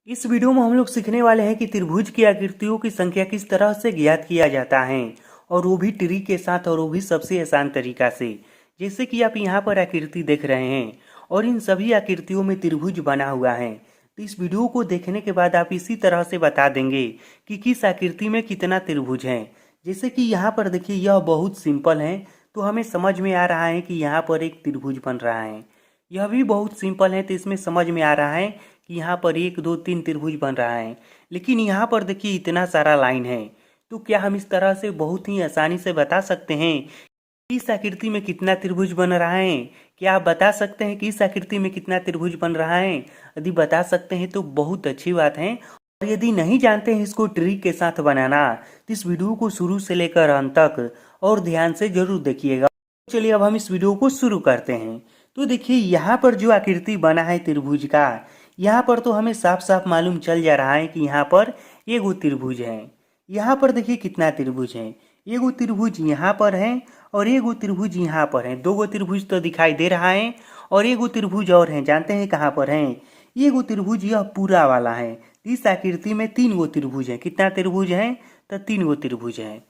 इस वीडियो में हम लोग सीखने वाले हैं कि त्रिभुज की आकृतियों की संख्या किस तरह से ज्ञात किया जाता है और वो भी ट्री के साथ और वो भी सबसे आसान तरीका से। जैसे कि आप यहाँ पर आकृति देख रहे हैं और इन सभी आकृतियों में त्रिभुज बना हुआ है। तो इस वीडियो को देखने के बाद आप इसी तरह से बता देंगे कि किस आकृति में कितना त्रिभुज है। जैसे कि यहाँ पर देखिए यह बहुत सिंपल है, तो हमें समझ में आ रहा है कि यहाँ पर एक त्रिभुज बन रहा है। यह भी बहुत सिंपल है, तो इसमें समझ में आ रहा है कि यहाँ पर 1 2 3 त्रिभुज बन रहा है। लेकिन यहाँ पर देखिए इतना सारा लाइन है, तो क्या हम इस तरह से बहुत ही आसानी से बता सकते हैं कि इस आकृति में कितना त्रिभुज बन रहा है? क्या आप बता सकते हैं कि इस आकृति में कितना त्रिभुज बन रहा है? यदि बता सकते हैं तो बहुत अच्छी बात है, और यदि नहीं जानते हैं इसको ट्री के साथ बनाना तो इस वीडियो को शुरू से लेकर अंत तक और ध्यान से जरूर देखिएगा। चलिए अब हम इस वीडियो को शुरू करते हैं। तो देखिए यहाँ पर जो आकृति बना है त्रिभुज का, यहाँ पर तो हमें साफ साफ मालूम चल जा रहा है कि यहाँ पर एगो त्रिभुज है। यहाँ पर देखिए कितना त्रिभुज है, एगो त्रिभुज यहाँ पर है और एगो त्रिभुज यहाँ पर है। दो गो त्रिभुज तो दिखाई दे रहा है और एगो त्रिभुज और है, जानते हैं कहाँ पर है? एगो त्रिभुज यह पूरा वाला है। इस आकृति में 3 गो त्रिभुज है। कितना त्रिभुज है? तो 3 गो त्रिभुज है।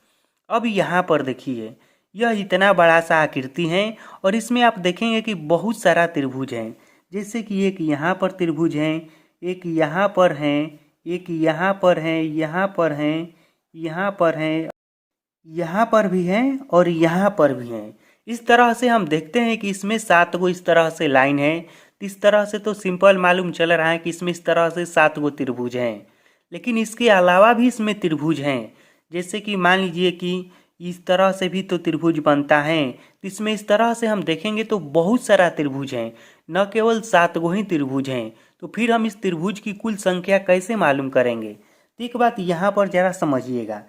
अब यहाँ पर देखिए यह इतना बड़ा सा आकृति है और इसमें आप देखेंगे कि बहुत सारा त्रिभुज है। जैसे कि एक यहाँ पर त्रिभुज है, एक यहाँ पर है, एक यहाँ पर है, यहाँ पर है, यहाँ पर है, यहाँ पर भी है और यहाँ पर भी है। इस तरह से हम देखते हैं कि इसमें 7 गो इस तरह से लाइन है। इस तरह से तो सिंपल मालूम चल रहा है कि इसमें इस तरह से 7 गो त्रिभुज हैं। लेकिन इसके अलावा भी इसमें त्रिभुज हैं। जैसे कि मान लीजिए कि इस तरह से भी तो त्रिभुज बनता है। इसमें इस तरह से हम देखेंगे तो बहुत सारा त्रिभुज है, न केवल 7 गो ही त्रिभुज हैं। तो फिर हम इस त्रिभुज की कुल संख्या कैसे मालूम करेंगे? तो एक बात यहाँ पर जरा समझिएगा।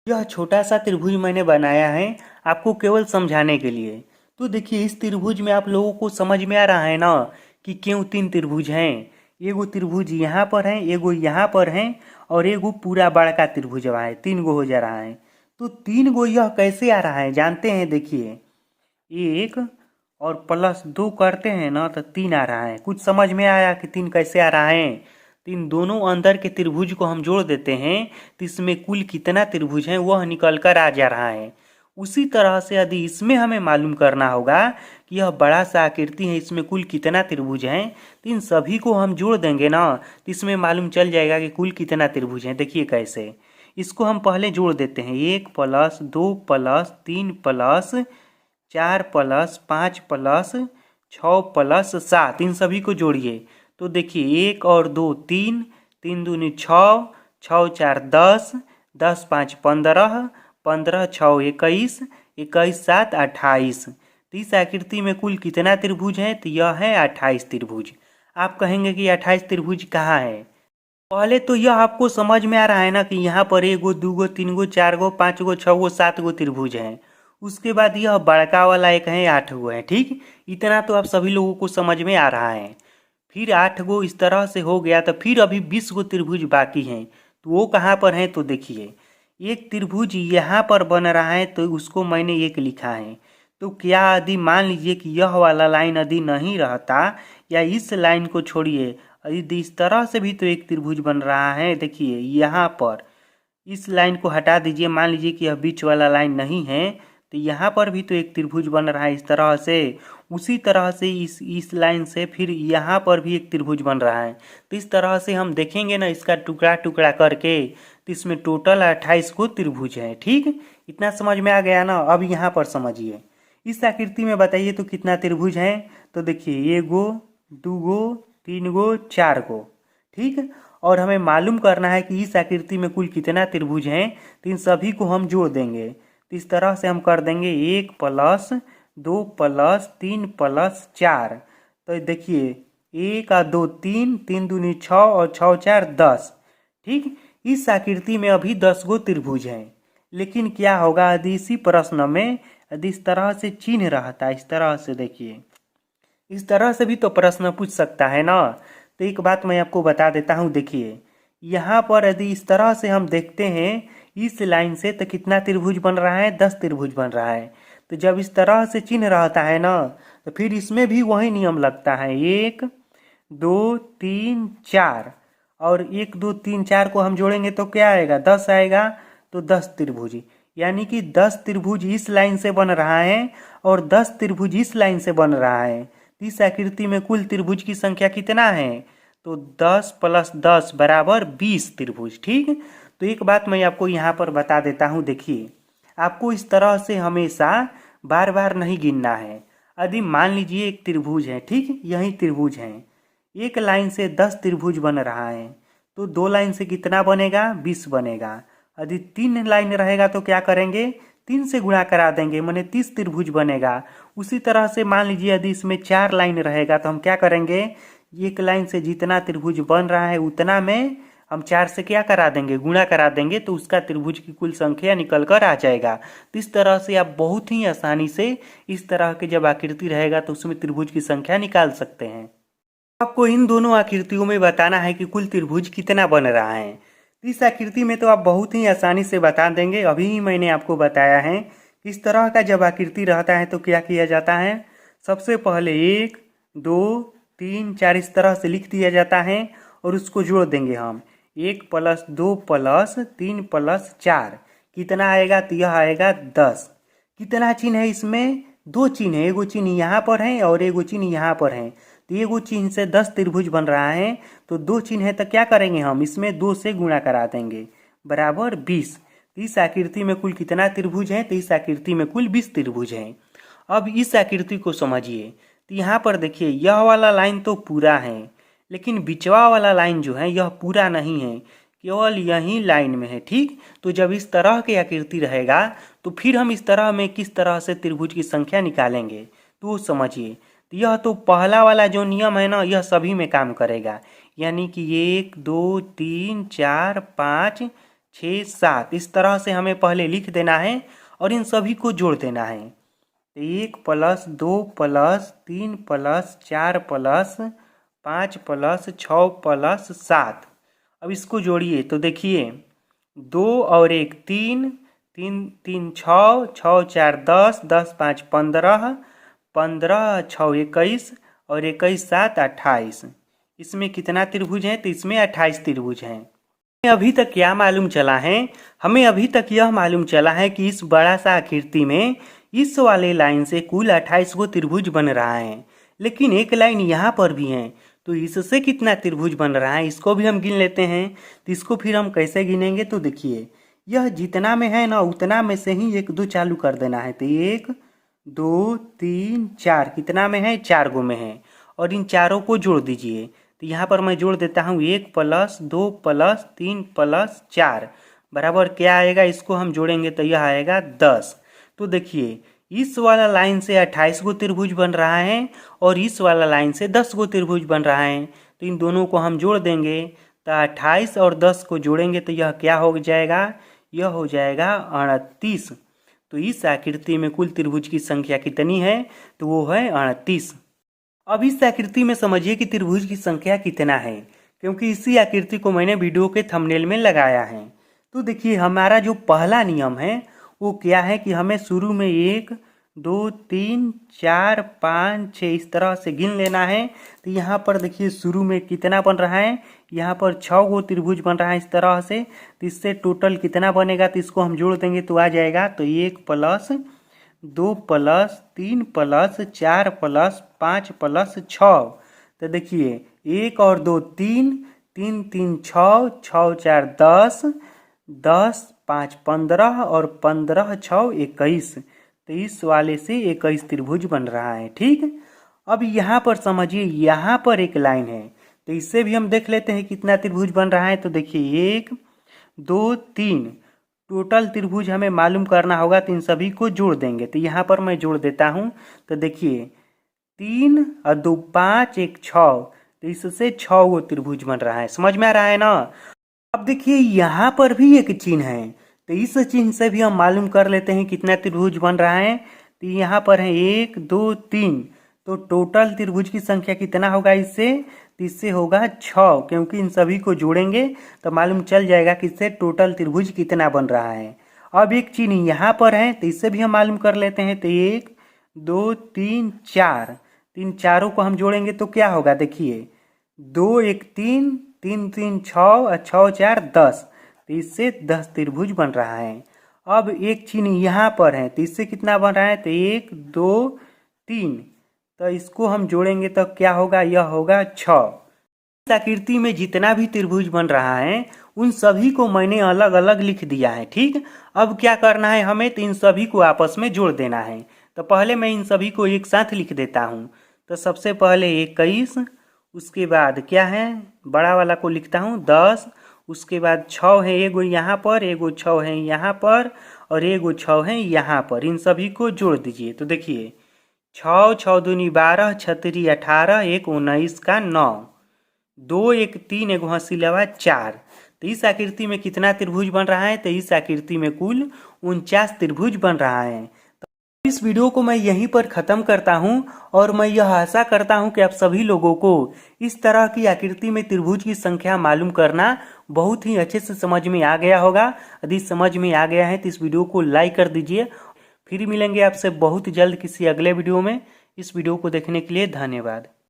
यह छोटा सा त्रिभुज मैंने बनाया है आपको केवल समझाने के लिए। तो देखिए इस त्रिभुज में आप लोगों को समझ में आ रहा है ना कि क्यों 3 त्रिभुज हैं। एगो त्रिभुज यहाँ पर है, एगो यहाँ पर है और एगो पूरा बड़का त्रिभुज है। 3 गो हो जा रहा है। तो 3 गो यह कैसे आ रहा है जानते हैं? देखिए 1 और +2 करते हैं ना तो 3 आ रहा है। कुछ समझ में आया कि 3 कैसे आ रहा है? तो इन दोनों अंदर के त्रिभुज को हम जोड़ देते हैं तो इसमें कुल कितना त्रिभुज है वह निकल कर आ जा रहा है। उसी तरह से यदि इसमें हमें मालूम करना होगा कि यह बड़ा सा आकृति है, इसमें कुल कितना त्रिभुज है, तो इन सभी को हम जोड़ देंगे ना तो इसमें मालूम चल जाएगा कि कुल कितना त्रिभुज है। देखिए कैसे, इसको हम पहले जोड़ देते हैं। 1 + 2 + 3 + 4 + 5 + 6 + 7, इन सभी को जोड़िए तो देखिए 1 और 2 3, 3 दूनी 6, 6 4 10, 10 5 15, 15 6 21, 21 7 28। तो इस आकृति में कुल कितना त्रिभुज है? तो यह है 28 त्रिभुज। आप कहेंगे कि 28 त्रिभुज कहाँ है? पहले तो यह आपको समझ में आ रहा है ना कि यहाँ पर 1 गो 2 गो 3 गो 4 गो 5 गो 6 गो 7 गो त्रिभुज हैं। उसके बाद यह बड़का वाला एक है, 8 गो है। ठीक, इतना तो आप सभी लोगों को समझ में आ रहा है। फिर 8 गो इस तरह से हो गया तो फिर अभी 20 गो त्रिभुज बाकी हैं। तो वो कहाँ पर हैं? तो देखिए एक त्रिभुज यहाँ पर बन रहा है तो उसको मैंने 1 लिखा है। तो क्या यदि मान लीजिए कि यह वाला लाइन यदि नहीं रहता या इस लाइन को छोड़िए, यदि इस तरह से भी तो एक त्रिभुज बन रहा है। देखिए यहाँ पर इस लाइन को हटा दीजिए, मान लीजिए कि यह बीच वाला लाइन नहीं है तो यहाँ पर भी तो एक त्रिभुज बन रहा है इस तरह से। उसी तरह से इस लाइन से फिर यहाँ पर भी एक त्रिभुज बन रहा है। तो इस तरह से हम देखेंगे ना इसका टुकड़ा टुकड़ा करके, तो इसमें टोटल 28 को त्रिभुज है। ठीक, इतना समझ में आ गया ना? अब यहाँ पर समझिए, इस आकृति में बताइए तो कितना त्रिभुज है? तो देखिए 1 गो 2 गो 3 गो 4 गो। ठीक, और हमें मालूम करना है कि इस आकृति में कुल कितना त्रिभुज हैं, तो इन सभी को हम जोड़ देंगे। तो इस तरह से हम कर देंगे 1 + 2 + 3 + 4। तो देखिए 1 और 2 3, 3 दूनी 6 और 6 4 10। ठीक, इस आकृति में अभी 10 गो त्रिभुज हैं। लेकिन क्या होगा यदि इसी प्रश्न में यदि इस तरह से चिन्ह रहता, इस तरह से देखिए, इस तरह से भी तो प्रश्न पूछ सकता है ना। तो एक बात मैं आपको बता देता हूँ, देखिए यहाँ पर यदि इस तरह से हम देखते हैं इस लाइन से तो कितना त्रिभुज बन रहा है? 10 त्रिभुज बन रहा है। तो जब इस तरह से चिन्ह रहता है ना तो फिर इसमें भी वही नियम लगता है, 1 2 3 4 और 1 2 3 4 को हम जोड़ेंगे तो क्या आएगा, 10 आएगा। तो 10 त्रिभुज, यानी कि 10 त्रिभुज इस लाइन से बन रहा है और 10 त्रिभुज इस लाइन से बन रहा है। इस आकृति में कुल त्रिभुज की संख्या कितना है, तो 10 + 10 बराबर 20 त्रिभुज। ठीक, तो एक बात मैं आपको यहाँ पर बता देता हूँ, देखिए आपको इस तरह से हमेशा बार बार नहीं गिनना है। यदि मान लीजिए एक त्रिभुज है, ठीक, यही त्रिभुज है, एक लाइन से 10 त्रिभुज बन रहा है, तो 2 लाइन से कितना बनेगा, 20 बनेगा। यदि 3 लाइन रहेगा तो क्या करेंगे, 3 से गुणा करा देंगे, माने 30 त्रिभुज बनेगा। उसी तरह से मान लीजिए यदि इसमें 4 लाइन रहेगा तो हम क्या करेंगे, एक लाइन से जितना त्रिभुज बन रहा है उतना में हम 4 से क्या करा देंगे, गुणा करा देंगे, तो उसका त्रिभुज की कुल संख्या निकल कर आ जाएगा। तो इस तरह से आप बहुत ही आसानी से इस तरह के जब आकृति रहेगा तो उसमें त्रिभुज की संख्या निकाल सकते हैं। आपको इन दोनों आकृतियों में बताना है कि कुल त्रिभुज कितना बन रहा है। इस आकृति में तो आप बहुत ही आसानी से बता देंगे। अभी ही मैंने आपको बताया है इस तरह का जब आकृति रहता है तो क्या किया जाता है, सबसे पहले 1 2 3 4 इस तरह से लिख दिया जाता है और उसको जोड़ देंगे हम। 1 + 2 + 3 + 4 कितना आएगा, तो यह आएगा 10। कितना चिन्ह है इसमें, 2 चिन्ह है, एगो चिन्ह यहाँ पर है और एगो चिन्ह यहाँ पर है। तो एगो चिन्ह से 10 त्रिभुज बन रहा है, तो 2 चिन्ह है तो क्या करेंगे हम, इसमें 2 से गुणा करा देंगे, बराबर 20। तो इस आकृति में कुल कितना त्रिभुज है, तो इस आकृति में कुल 20 त्रिभुज हैं। अब इस आकृति को समझिए, तो यहाँ पर देखिए यह वाला लाइन तो पूरा है, लेकिन बिचवा वाला लाइन जो है यह पूरा नहीं है, केवल यही लाइन में है। ठीक, तो जब इस तरह की आकृति रहेगा तो फिर हम इस तरह में किस तरह से त्रिभुज की संख्या निकालेंगे, तो समझिए। तो यह तो पहला वाला जो नियम है ना, यह सभी में काम करेगा, यानी कि 1 2 3 4 5 6 7 इस तरह से हमें पहले लिख देना है और इन सभी को जोड़ देना है। 1 + 2 + 3 + 4 + 5 + 6 + 7। अब इसको जोड़िए तो देखिए 2 और 1 3 3 3 6 6 4 10 10 5 15 15 6 21 और 21 7 28। इसमें कितना त्रिभुज है, तो इसमें 28 त्रिभुज हैं। अभी तक क्या मालूम चला है, हमें अभी तक यह मालूम चला है कि इस बड़ा सा आकृति में इस वाले लाइन से कुल 28 गो त्रिभुज बन रहा है, लेकिन एक लाइन यहाँ पर भी है, तो इससे कितना त्रिभुज बन रहा है इसको भी हम गिन लेते हैं। तो इसको फिर हम कैसे गिनेंगे, तो देखिए यह जितना में है ना उतना में से ही 1 2 चालू कर देना है। तो 1 2 3 4 कितना में है, 4 गो में है, और इन चारों को जोड़ दीजिए। तो यहाँ पर मैं जोड़ देता हूँ 1 + 2 + 3 + 4 बराबर क्या आएगा, इसको हम जोड़ेंगे तो यह आएगा 10। तो देखिए इस वाला लाइन से 28 गो त्रिभुज बन रहा है और इस वाला लाइन से 10 गो त्रिभुज बन रहा है, तो इन दोनों को हम जोड़ देंगे। तो 28 और 10 को जोड़ेंगे तो यह क्या हो जाएगा, यह हो जाएगा 38। तो इस आकृति में कुल त्रिभुज की संख्या कितनी है, तो वो है 38। अब इस आकृति में समझिए कि त्रिभुज की संख्या कितना है, क्योंकि इसी आकृति को मैंने वीडियो के थंबनेल में लगाया है। तो देखिए हमारा जो पहला नियम है वो क्या है कि हमें शुरू में 1 2 3 4 5 6 इस तरह से गिन लेना है। तो यहाँ पर देखिए शुरू में कितना बन रहा है, यहाँ पर 6 गो त्रिभुज बन रहा है इस तरह से। तो इससे टोटल कितना बनेगा, तो इसको हम जोड़ देंगे तो आ जाएगा। तो 1 + 2 + 3 + 4 + 5 + 6। तो देखिए 1 और 2 3 3 3 6 6 4 10 10 5 15 और 15 6 21। तो इस वाले से 21 त्रिभुज बन रहा है। ठीक, अब यहाँ पर समझिए यहाँ पर एक लाइन है, तो इससे भी हम देख लेते हैं कितना त्रिभुज बन रहा है। तो देखिए 1 2 3 टोटल त्रिभुज हमें मालूम करना होगा, तो इन सभी को जोड़ देंगे। तो यहाँ पर मैं जोड़ देता हूँ। तो देखिए 3 और 2 5 1 6, तो इससे 6 गो त्रिभुज बन रहा है। समझ में आ रहा है ना। अब देखिए यहाँ पर भी एक चिन्ह है, तो इस चिन्ह से भी हम मालूम कर लेते हैं कितना त्रिभुज बन रहा है। तो यहाँ पर है 1 2 3, तो टोटल त्रिभुज की संख्या कितना होगा इससे, तो इससे होगा 6, क्योंकि इन सभी को जोड़ेंगे तो मालूम चल जाएगा कि इससे टोटल त्रिभुज कितना बन रहा है। अब एक चिन्ह यहाँ पर है, तो इससे भी हम मालूम कर लेते हैं। तो 1 2 3 4, इन चारों को हम जोड़ेंगे तो क्या होगा, देखिए 2 1 3 3 3 6 और 6 4 10, तो इससे 10 त्रिभुज बन रहा है। अब एक चिन्ह यहाँ पर है, तो इससे कितना बन रहा है, तो 1 2 3, तो इसको हम जोड़ेंगे तो क्या होगा, यह होगा 6। इस आकृति में जितना भी त्रिभुज बन रहा है उन सभी को मैंने अलग अलग लिख दिया है। ठीक, अब क्या करना है हमें, तो इन सभी को आपस में जोड़ देना है। तो पहले मैं इन सभी को एक साथ लिख देता हूँ। तो सबसे पहले 21, उसके बाद क्या है, बड़ा वाला को लिखता हूँ 10, उसके बाद 6 है, एगो यहाँ पर, एगो 6 है यहाँ पर, और एगो 6 है यहाँ पर। इन सभी को जोड़ दीजिए। तो देखिए 6 6 दूनी 12, 6 तिरी 18, 1 19 का 9, 2 1 3, एगो हंसिलवा 4। तो इस आकृति में कितना त्रिभुज बन रहा है, तो इस आकृति में कुल 49 त्रिभुज बन रहा है। तो इस वीडियो को मैं यहीं पर ख़त्म करता हूं, और मैं यह आशा करता हूं कि आप सभी लोगों को इस तरह की आकृति में त्रिभुज की संख्या मालूम करना बहुत ही अच्छे से समझ में आ गया होगा। यदि समझ में आ गया है तो इस वीडियो को लाइक कर दीजिए। फिर मिलेंगे आपसे बहुत जल्द किसी अगले वीडियो में। इस वीडियो को देखने के लिए धन्यवाद।